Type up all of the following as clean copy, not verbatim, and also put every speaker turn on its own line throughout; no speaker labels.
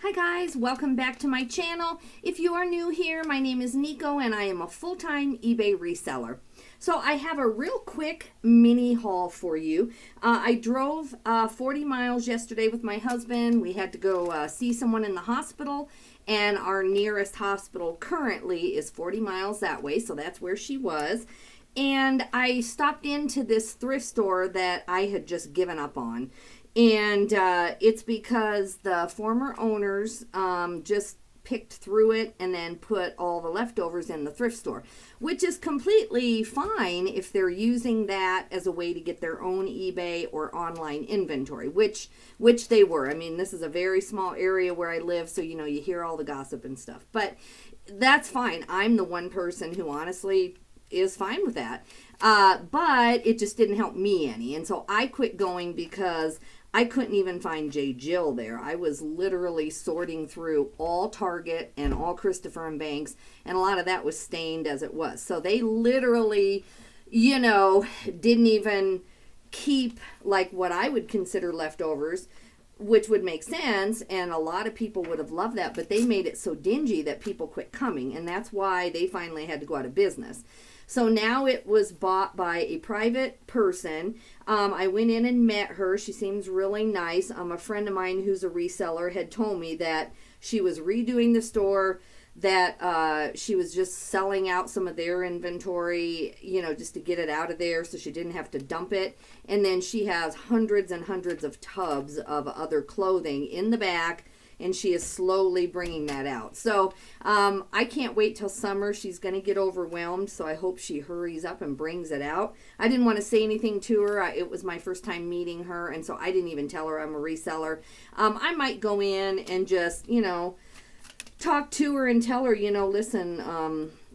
Hi guys, welcome back to my channel. If you are new here, my name is Nico and I am a full-time eBay reseller. So I have a real quick mini haul for you. I drove 40 miles yesterday with my husband. We had to go see someone in the hospital, and our nearest hospital currently is 40 miles that way, so that's where she was. And I stopped into this thrift store that I had just given up on. And it's because the former owners just picked through it and then put all the leftovers in the thrift store, which is completely fine if they're using that as a way to get their own eBay or online inventory, which they were. I mean, this is a very small area where I live, so you know, you hear all the gossip and stuff, but that's fine. I'm the one person who honestly is fine with that. But it just didn't help me any. And so I quit going because I couldn't even find J. Jill there. I was literally sorting through all Target and all Christopher and Banks, and a lot of that was stained as it was. So they literally, you know, didn't even keep like what I would consider leftovers, which would make sense, and a lot of people would have loved that, but they made it so dingy that people quit coming, and that's why they finally had to go out of business. So now it was bought by a private person. I went in and met her. She seems really nice. A friend of mine who's a reseller had told me that she was redoing the store, that she was just selling out some of their inventory, you know, just to get it out of there so she didn't have to dump it. And then she has hundreds and hundreds of tubs of other clothing in the back, and she is slowly bringing that out. So I can't wait till summer. She's going to get overwhelmed, so I hope she hurries up and brings it out. I didn't want to say anything to her. It was my first time meeting her, and so I didn't even tell her I'm a reseller. I might go in and just, you know, talk to her and tell her, you know, listen,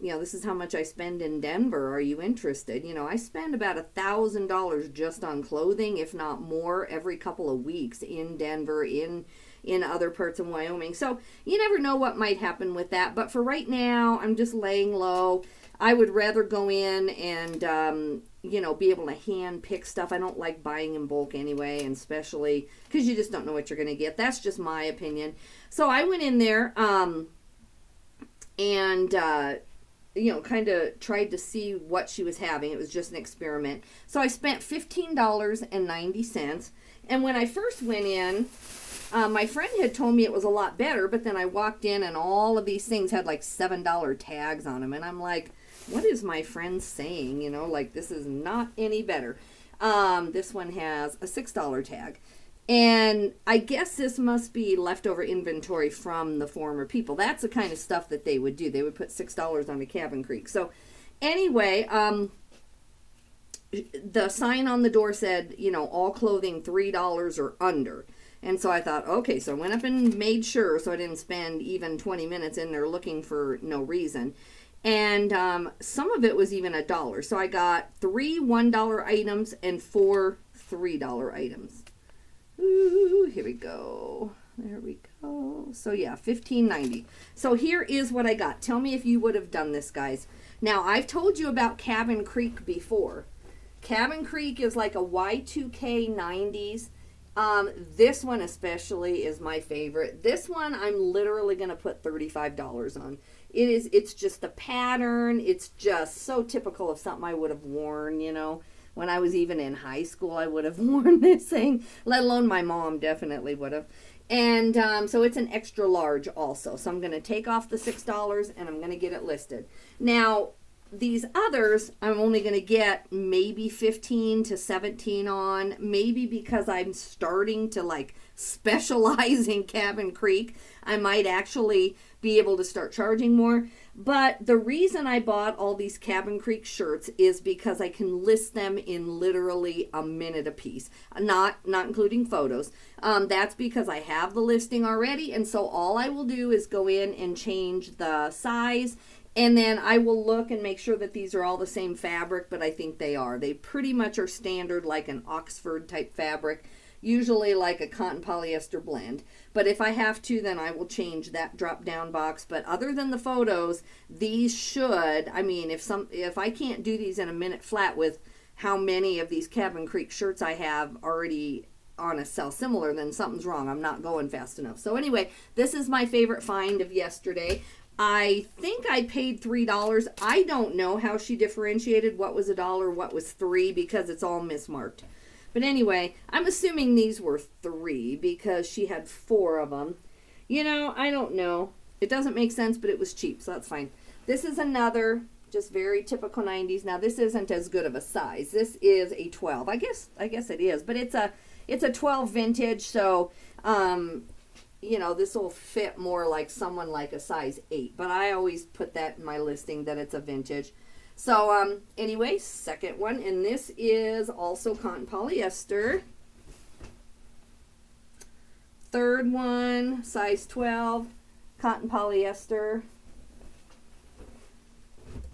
you know, this is how much I spend in Denver. Are you interested? You know, I spend about $1,000 just on clothing, if not more, every couple of weeks in Denver, in other parts of Wyoming. So you never know what might happen with that. But for right now, I'm just laying low. I would rather go in and, you know, be able to hand pick stuff. I don't like buying in bulk anyway, and especially because you just don't know what you're going to get. That's just my opinion. So I went in there and you know, kind of tried to see what she was having. It was just an experiment. So I spent $15.90. And when I first went in, my friend had told me it was a lot better, but then I walked in and all of these things had like $7 tags on them. And I'm like, what is my friend saying? You know, like, this is not any better. This one has a $6 tag. And I guess this must be leftover inventory from the former people. That's the kind of stuff that they would do. They would put $6 on a Cabin Creek. So anyway, the sign on the door said, you know, all clothing $3 or under. And so I thought, okay, so I went up and made sure so I didn't spend even 20 minutes in there looking for no reason. And some of it was even $1. So I got 3 $1 items and 4 $3 items. Ooh, here we go. There we go. So yeah, $15.90. So here is what I got. Tell me if you would have done this, guys. Now, I've told you about Cabin Creek before. Cabin Creek is like a Y2K 90s. This one especially is my favorite. This one I'm literally going to put $35 on. It's just the pattern. It's just so typical of something I would have worn, you know. When I was even in high school, I would have worn this thing, let alone my mom definitely would have. And so it's an extra large also. So I'm going to take off the $6 and I'm going to get it listed. Now, these others, I'm only going to get maybe 15 to 17 on, maybe because I'm starting to like specialize in Cabin Creek. I might actually be able to start charging more. But the reason I bought all these Cabin Creek shirts is because I can list them in literally a minute a piece, not including photos. That's because I have the listing already, and so all I will do is go in and change the size, and then I will look and make sure that these are all the same fabric, but I think they are. They pretty much are standard, like an Oxford type fabric, usually like a cotton polyester blend. But if I have to, then I will change that drop down box. But other than the photos, these should, I mean, if I can't do these in a minute flat with how many of these Cabin Creek shirts I have already on a sell similar, then something's wrong. I'm not going fast enough. So anyway, this is my favorite find of yesterday. I think I paid $3. I don't know how she differentiated what was $1, what was $3, because it's all mismarked. But anyway, I'm assuming these were $3 because she had 4 of them. You know, I don't know. It doesn't make sense, but it was cheap, so that's fine. This is another just very typical 90s. Now, this isn't as good of a size. This is a 12. I guess it is, but it's a 12 vintage, so you know, this will fit more like someone like a size 8, but I always put that in my listing that it's a vintage. So anyway, second one, and this is also cotton polyester. Third one, size 12, cotton polyester.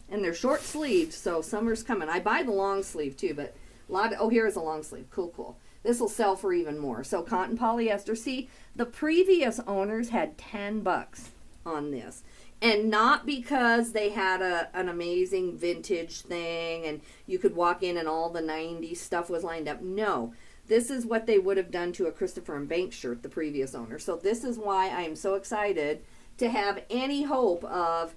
And they're short sleeved, so summer's coming. I buy the long sleeve too, but a lot of, oh, here's a long sleeve. Cool. This will sell for even more. So cotton polyester. See, the previous owners had $10 on this. And not because they had an amazing vintage thing and you could walk in and all the 90s stuff was lined up. No, this is what they would have done to a Christopher and Banks shirt, the previous owner. So this is why I am so excited to have any hope of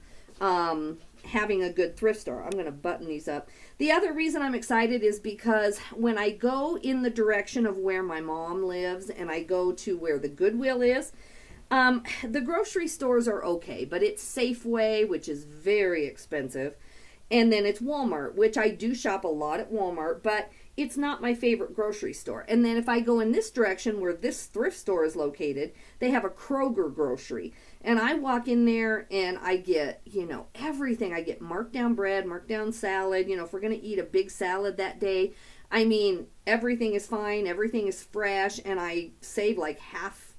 having a good thrift store. I'm going to button these up. The other reason I'm excited is because when I go in the direction of where my mom lives and I go to where the Goodwill is, the grocery stores are okay, but it's Safeway, which is very expensive, and then it's Walmart, which I do shop a lot at Walmart, but it's not my favorite grocery store. And then if I go in this direction where this thrift store is located, they have a Kroger grocery. And I walk in there and I get, you know, everything. I get marked down bread, marked down salad. You know, if we're going to eat a big salad that day, I mean, everything is fine. Everything is fresh. And I save like half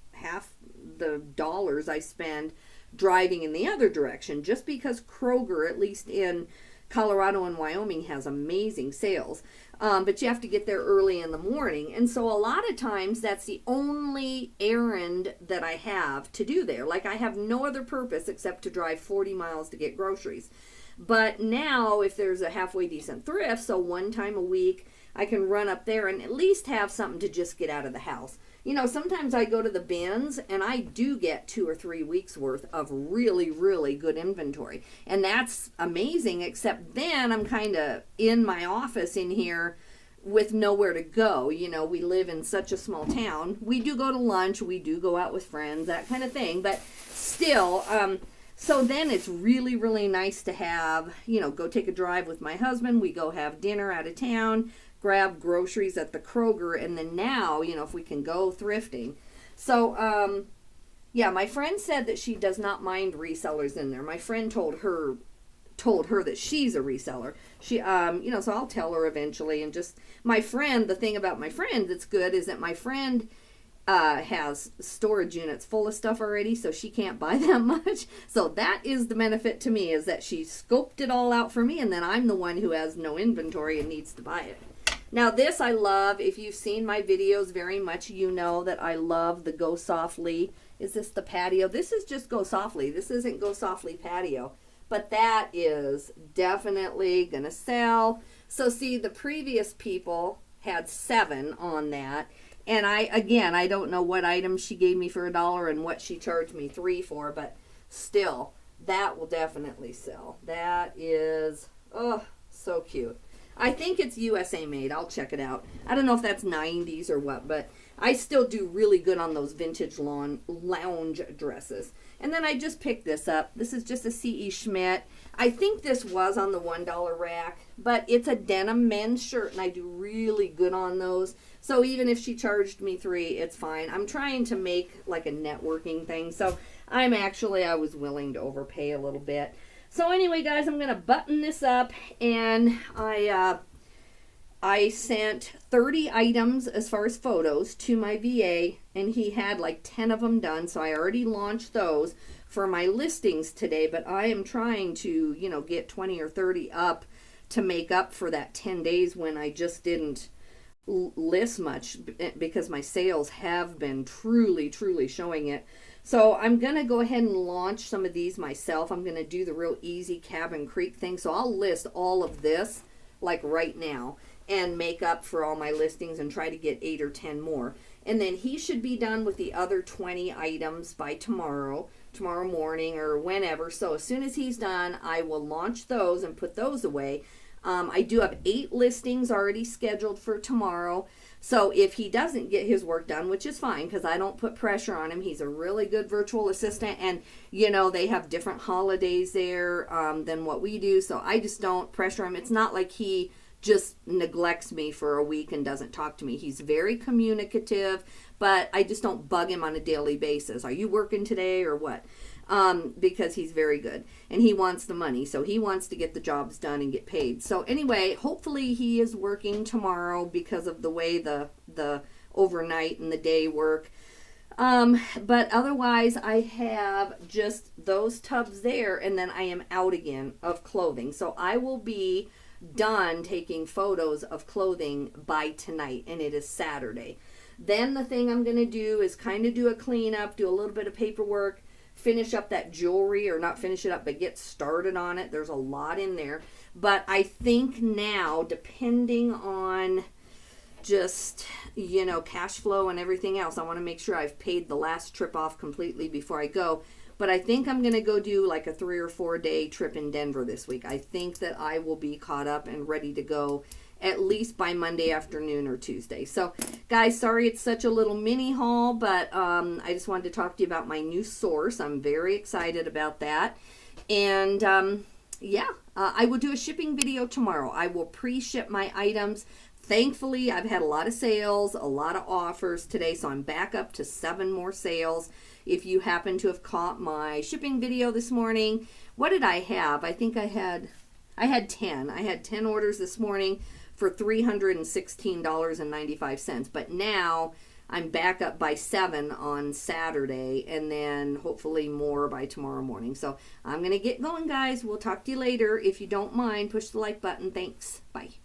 the dollars I spend driving in the other direction, just because Kroger, at least in Colorado and Wyoming, has amazing sales. But you have to get there early in the morning. And so a lot of times that's the only errand that I have to do there. Like, I have no other purpose except to drive 40 miles to get groceries. But now if there's a halfway decent thrift, so one time a week, I can run up there and at least have something to just get out of the house. You know, sometimes I go to the bins and I do get 2 or 3 weeks worth of really, really good inventory. And that's amazing, except then I'm kind of in my office in here with nowhere to go. You know, we live in such a small town. We do go to lunch, we do go out with friends, that kind of thing. But still, so then it's really, really nice to have, you know, go take a drive with my husband. We go have dinner out of town, grab groceries at the Kroger, and then now, you know, if we can go thrifting. So, yeah, my friend said that she does not mind resellers in there. My friend told her that she's a reseller. She, you know, so I'll tell her eventually. And just, my friend, the thing about my friend that's good is that my friend has storage units full of stuff already, so she can't buy that much. So that is the benefit to me, is that she scoped it all out for me, and then I'm the one who has no inventory and needs to buy it. Now this I love. If you've seen my videos very much, you know that I love the Go Softly. Is this the patio? This is just Go Softly. This isn't Go Softly patio. But that is definitely going to sell. So see, the previous people had 7 on that. And I don't know what items she gave me for $1 and what she charged me $3 for, but still, that will definitely sell. That is, oh, so cute. I think it's USA made. I'll check it out. I don't know if that's 90s or what, but I still do really good on those vintage lounge dresses. And then I just picked this up. This is just a C.E. Schmidt. I think this was on the $1 rack, but it's a denim men's shirt, and I do really good on those. So even if she charged me $3, it's fine. I'm trying to make like a networking thing, so I was willing to overpay a little bit. So anyway, guys, I'm going to button this up, and I sent 30 items as far as photos to my VA, and he had like 10 of them done, so I already launched those for my listings today, but I am trying to, you know, get 20 or 30 up to make up for that 10 days when I just didn't list much, because my sales have been truly, truly showing it. So I'm going to go ahead and launch some of these myself. I'm going to do the real easy Cabin Creek thing. So I'll list all of this like right now and make up for all my listings and try to get 8 or 10 more. And then he should be done with the other 20 items by tomorrow morning or whenever. So as soon as he's done, I will launch those and put those away. I do have 8 listings already scheduled for tomorrow. So if he doesn't get his work done, which is fine because I don't put pressure on him, he's a really good virtual assistant, and you know they have different holidays there than what we do, so I just don't pressure him. It's not like he just neglects me for a week and doesn't talk to me. He's very communicative, but I just don't bug him on a daily basis. Are you working today or what? Because he's very good and he wants the money, so he wants to get the jobs done and get paid. So anyway, hopefully he is working tomorrow because of the way the overnight and the day work. But otherwise I have just those tubs there, and then I am out again of clothing. So I will be done taking photos of clothing by tonight, and it is Saturday. Then the thing I'm going to do is kind of do a cleanup, do a little bit of paperwork, finish up that jewelry, or not finish it up, but get started on it. There's a lot in there. But I think now, depending on just, you know, cash flow and everything else, I want to make sure I've paid the last trip off completely before I go. But I think I'm going to go do like a 3 or 4 day trip in Denver this week. I think that I will be caught up and ready to go at least by Monday afternoon or Tuesday. So guys, sorry it's such a little mini haul, but I just wanted to talk to you about my new source. I'm very excited about that. And I will do a shipping video tomorrow. I will pre-ship my items. Thankfully, I've had a lot of sales, a lot of offers today, so I'm back up to 7 more sales. If you happen to have caught my shipping video this morning, what did I have? I think I had 10. I had 10 orders this morning for $316.95. But now I'm back up by 7 on Saturday, and then hopefully more by tomorrow morning. So I'm going to get going, guys. We'll talk to you later. If you don't mind, push the like button. Thanks. Bye.